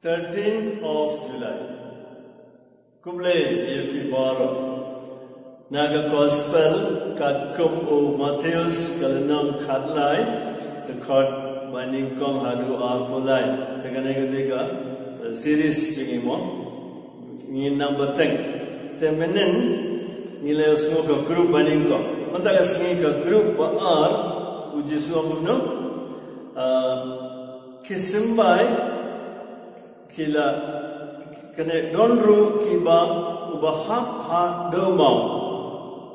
13th of July. Kuble Yefibaro. Naga Gospel kat kum o Matthews kalenam khatlai the court binding kong hadu arpulai tegane gadega series jingimo ni number 10 temenen nile usmo ka group binding ko mataga singi ka group ba ar ujisu amno kisimbai kila kene donru kiba ubahap ha domau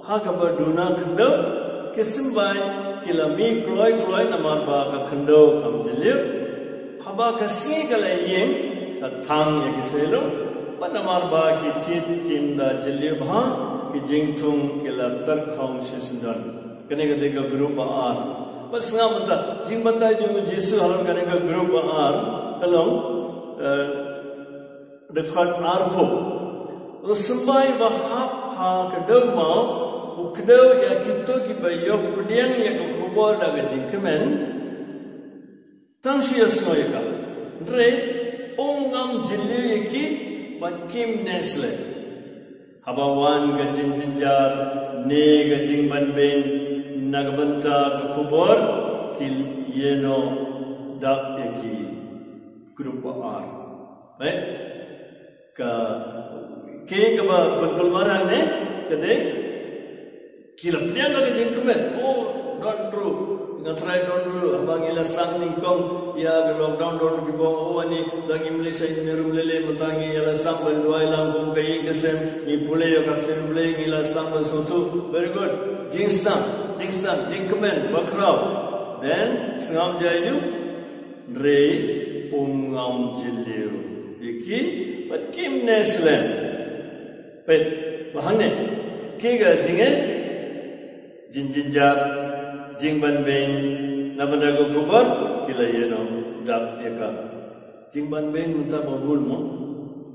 ha kabar duna khndo kisimbai kila mi kloi namar ba ka khndo kam jilib haba ka singi kala yin ka thang ye kiselo pa namar ba ki thit kinda jilib ha ki jingthung kila tar khong shisdan kene ka dega group ar pas nga mata jing batai ju jisu halon kane ka group ar along dekat arbo usbai ba ha ka do mau ukdo ya kito ki bayok pediang ya ko khobor daga jingkemen tangshi asnoyka dre ongam jilli ki bakim nesle habawan ga jinjar ne ga jingban ben nagbanta ka khobor kil yeno dak eki group ar right ka ke ba pulmara ne kade kila pilihan lagi jengkemen oh donru ngatrai donru abang ilas lang ningkong ya lockdown donru gibong oh ani lagi Malaysia merum lele mutangi ilas lang banduai lang kum kai kesem ni pule yo kapten pule ilas lang sotu very good jingstam jengkemen bakrau then sengam jayu re ungam jiliu iki patkim neslen pet bahane kiga jinge jinjar jingban ben nabada go kubar kila yeno dak eka jingban ben muta babul mo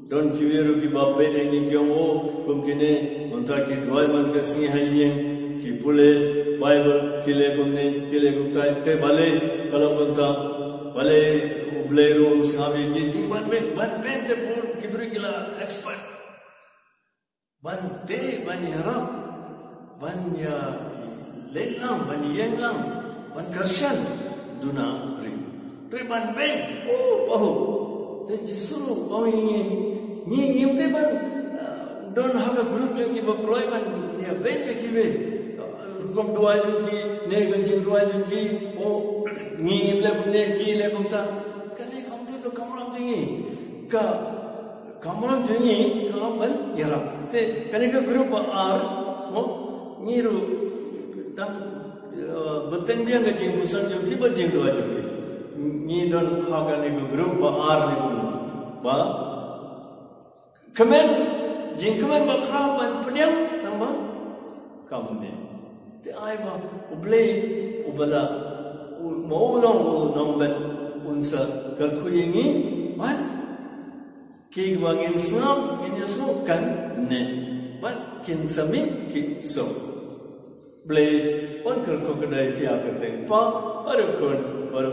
don kiweru ki bape dengi kyong o kumkine munta ki duai man ka singi hayen ki pule bible kile gupta te bale kalam munta bale ubleru singabi ki jingban ben te pur kibri kila expert bante bani harap banya lelang bani yenglang ban karshan duna ri ban ben oh pahu te jisuru oi ni te ban don haga group joki ba kloi ban ya ben ya kibe kum dua joki ne ganjing dua joki oh ni le ne ki le bumta kane kam tu kamram jingi ka kamram jingi kalam ban yara te kane ka group ar mo niru dan betul dia ngaji musan joki bajing dua joki ni don haga ni group ba ar ni ba kemen jing kemen ba kham ban pediam nama kamne te ai ba uble ubala mau long ban unsa kal khuyingi ban ki bangin snam ini kan ne ban kin sami ki so Blade, one could crocodile, Pia, Pa, or a could, or a